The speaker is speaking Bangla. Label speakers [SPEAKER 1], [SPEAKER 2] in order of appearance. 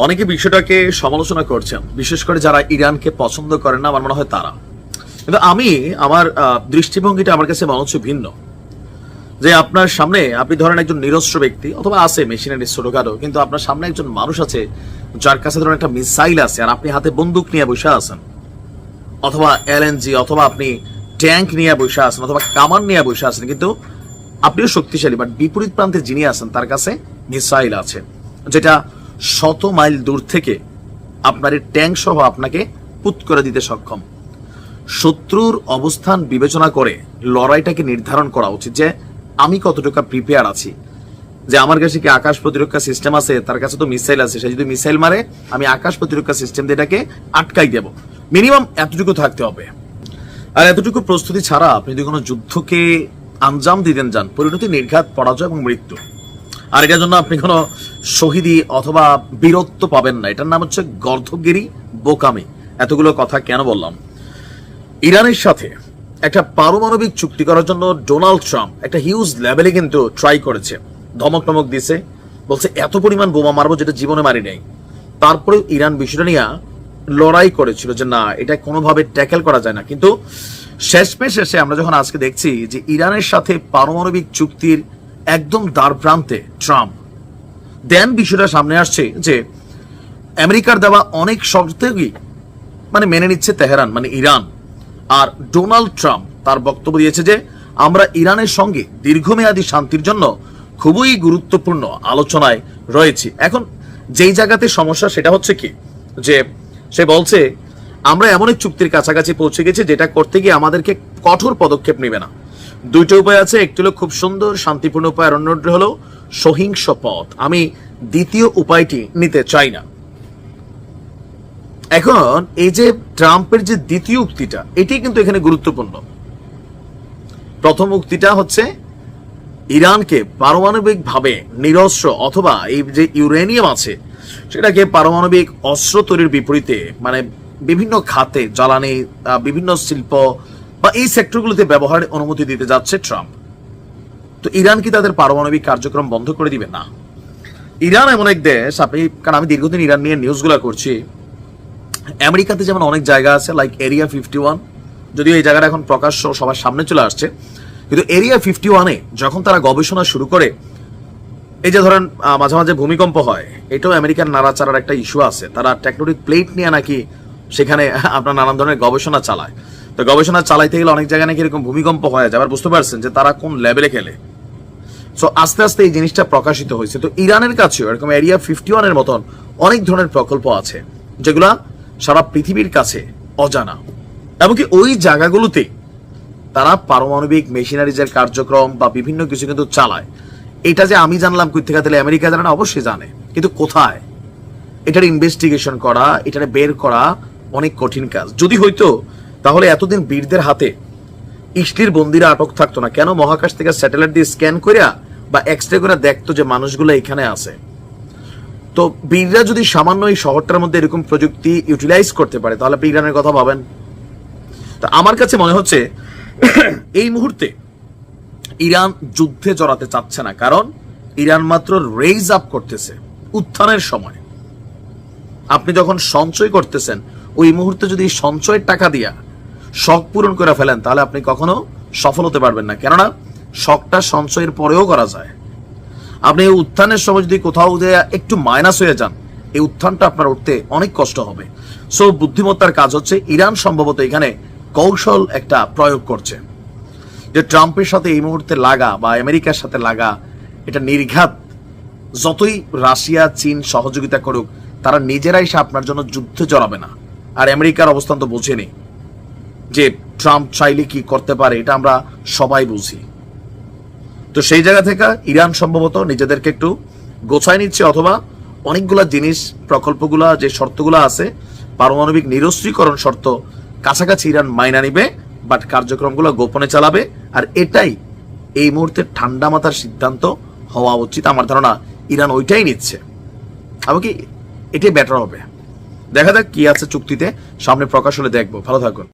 [SPEAKER 1] অনেকে বিষয়টাকে সমালোচনা করছেন, বিশেষ করে যারা ইরানকে পছন্দ করেন না, আমার মনে হয় তারা। কিন্তু আমার দৃষ্টিভঙ্গিটা আমার কাছে মনে হচ্ছে ভিন্ন। যে আপনার সামনে আপনি ধরেন একজন নিরস্ত্র ব্যক্তি, অথবা আছে মেশিনারি ছোটখাটো, কিন্তু আপনার সামনে একজন মানুষ আছে যার কাছে ধরেন একটা মিসাইল আছে, আর আপনি হাতে বন্দুক নিয়ে বসে আছেন, অথবা এলএনজি, অথবা আপনি ট্যাঙ্ক নিয়ে বসে আছেন, অথবা কামান নিয়ে বসে আছেন, কিন্তু আপনিও শক্তিশালী, বাট বিপরীত প্রান্তে যিনি আছেন তার কাছে মিসাইল আছে, যেটা 100 মাইল দূর থেকে আপনার এই ট্যাঙ্ক সহ আপনাকে পুত করে দিতে সক্ষম। শত্রুর অবস্থান বিবেচনা করে লড়াইটাকে নির্ধারণ করা উচিত যে আমি কতটুকু প্রিপেয়ার আছি, যে আমার কাছে কি আকাশ প্রতিরক্ষা সিস্টেম আছে, তার কাছে তো মিসাইল আছে, সে যদি মিসাইল মারে আমি আকাশ প্রতিরক্ষা সিস্টেম দিয়ে এটাকে আটকাই দেব। মিনিমাম এতটুকু থাকতে হবে। আর এতটুকু প্রস্তুতি ছাড়া আপনি যদি কোনো যুদ্ধকে আঞ্জাম দিতেন যান, পরিণতি নির্ঘাত পরাজয় এবং মৃত্যু। আর এটার জন্য আপনি কোনো শহীদি অথবা বীরত্ব পাবেন না। এটার নাম হচ্ছে গর্ধগিরি, বোকামি। এতগুলো কথা কেন বললাম? ইরানের সাথে একটা পারমাণবিক চুক্তি করার জন্য ডোনাল্ড ট্রাম্প একটা হিউজ লেভেলে কিন্তু ট্রাই করেছে, ধমক টমক দিছে, বলছে এত পরিমাণ বোমা মারবো যেটা জীবনে মারি নাই। তারপরেও ইরান বিষয়টা নিয়ে লড়াই করেছিল যে না, এটা কোনোভাবে ট্যাকেল করা যায় না। কিন্তু শেষে আমরা যখন আজকে দেখছি যে ইরানের সাথে পারমাণবিক চুক্তির একদম দ্বার প্রান্তে ট্রাম্প, দেন বিষয়টা সামনে আসছে যে আমেরিকার দেওয়া অনেক শর্তই মেনে নিচ্ছে তেহরান, ইরান। আর ডোনাল্ড ট্রাম্প তার বক্তব্য দিয়েছে যে আমরা ইরানের সঙ্গে দীর্ঘমেয়াদী শান্তির জন্য খুবই গুরুত্বপূর্ণ আলোচনায় রয়েছি। এখন যেই জায়গাতে সমস্যা সেটা হচ্ছে কি, যে সে বলছে আমরা এমন এক চুক্তির কাছাকাছি পৌঁছে গেছি যেটা করতে গিয়ে আমাদেরকে কঠোর পদক্ষেপ নেবে না। দুইটা উপায় আছে, একটি হলো খুব সুন্দর শান্তিপূর্ণ উপায়, আর অন্যটি হলো সহিংস পথ। আমি দ্বিতীয় উপায়টি নিতে চাই না। এখন এই যে ট্রাম্পের যে দ্বিতীয় উক্তিটা, এটি কিন্তু এখানে গুরুত্বপূর্ণ। প্রথম উক্তিটা হচ্ছে ইরানকে পারমাণবিক ভাবে নিরস্ত্র, অথবা এই যে ইউরেনিয়াম আছে সেটাকে পারমাণবিক অস্ত্র তৈরির বিপরীতে বিভিন্ন খাতে, জ্বালানি, বিভিন্ন শিল্প বা এই সেক্টরগুলোতে ব্যবহারের অনুমতি দিতে যাচ্ছে ট্রাম্প। তো ইরান কি তাদের পারমাণবিক কার্যক্রম বন্ধ করে দিবে? না। ইরান এমন এক দেশ, কারণ আমি দীর্ঘদিন ইরান নিয়ে নিউজগুলো করছি, আমেরিকাতে যেমন অনেক জায়গা আছে লাইক এরিয়া 51, যদিও এই জায়গাটা এখন প্রকাশ্য সবার সামনে চলে আসছে, কিন্তু এরিয়া 51-এ যখন তারা গবেষণা শুরু করে, এই যে ধরেন মাঝে মাঝে ভূমিকম্প হয়, এটাও আমেরিকার নাড়াচাড়ার একটা ইস্যু আছে। তারা টেকটোনিক প্লেট নিয়ে নাকি সেখানে আপনার নানান ধরনের গবেষণা চালায়। তো গবেষণা চালাইতে গেলে অনেক জায়গায় নাকি এরকম ভূমিকম্প হয়ে যায়। আবার বুঝতে পারছেন যে তারা কোন লেভেলে খেলে। সো আস্তে আস্তে এই জিনিসটা প্রকাশিত হয়েছে। তো ইরানের কাছেও এরকম এরিয়া 51-এর মতন অনেক ধরনের প্রকল্প আছে যেগুলা সারা পৃথিবীর কাছে অজানা। এমনকি ওই জায়গাগুলোতে তারা পারমাণবিক মেশিনারিজের কার্যক্রম বা বিভিন্ন কিছু কিন্তু চালায়। এটা যে আমি জানলাম কই থেকে, তাহলে আমেরিকা জানে না? অবশ্যই জানে, কিন্তু কোথায়? এটার ইনভেস্টিগেশন করা, এটার বের করা অনেক কঠিন কাজ। যদি হইতো তাহলে এতদিন বীরদের হাতে ইসলির বন্দিরা আটক থাকতো না। কেন? মহাকাশ থেকে স্যাটেলাইট দিয়ে স্ক্যান করিয়া বা এক্সরে করে দেখতো যে মানুষগুলো এখানে আছে। তো বীররা যদি সামান্য এই শহরটার মধ্যে এরকম প্রযুক্তি ইউটিলাইজ করতে পারে, তাহলে আপনি ইরানের কথা ভাবেন। তো আমার কাছে মনে হচ্ছে এই মুহূর্তে ইরান যুদ্ধে জড়াতে চাচ্ছে না, কারণ ইরান মাত্র রেইজ আপ করতেছে, উত্থানের সময়। আপনি যখন সঞ্চয় করতেছেন, ওই মুহূর্তে যদি সঞ্চয়ের টাকা দিয়া শখ পূরণ করে ফেলেন, তাহলে আপনি কখনো সফল হতে পারবেন না। কেননা শখটা সঞ্চয়ের পরেও করা যায়। আপনি এই উত্থানের সময় যদি কোথাও একটু মাইনাস হয়ে যান, এই উত্থানটা আপনার উঠতে অনেক কষ্ট হবে। সো বুদ্ধিমত্তার কাজ হচ্ছে, ইরান সম্ভবত এখানে কৌশল একটা প্রয়োগ করছে, যে ট্রাম্পের সাথে এই মুহূর্তে লাগা বা আমেরিকার সাথে লাগা, এটা নির্ঘাত যতই রাশিয়া চীন সহযোগিতা করুক, তারা নিজেরাই সে আপনার জন্য যুদ্ধে জড়াবে না। আর আমেরিকার অবস্থান তো বোঝেনি যে ট্রাম্প চাইলে কি করতে পারে, এটা আমরা সবাই বুঝি। তো সেই জায়গা থেকে ইরান সম্ভবত নিজেদেরকে একটু গোছায় নিচ্ছে, অথবা অনেকগুলা জিনিস, প্রকল্পগুলা, যে শর্তগুলো আছে, পারমাণবিক নিরস্ত্রীকরণ শর্ত কাছাকাছি ইরান মাইনা নিবে, বাট কার্যক্রমগুলো গোপনে চালাবে। আর এটাই এই মুহূর্তে ঠান্ডা মাথার সিদ্ধান্ত হওয়া উচিত। আমার ধারণা ইরান ওইটাই নিচ্ছে, এমনকি এটাই বেটার হবে। দেখা যাক কি আছে চুক্তিতে, সামনে প্রকাশ হলে দেখবো। ভালো থাকুন।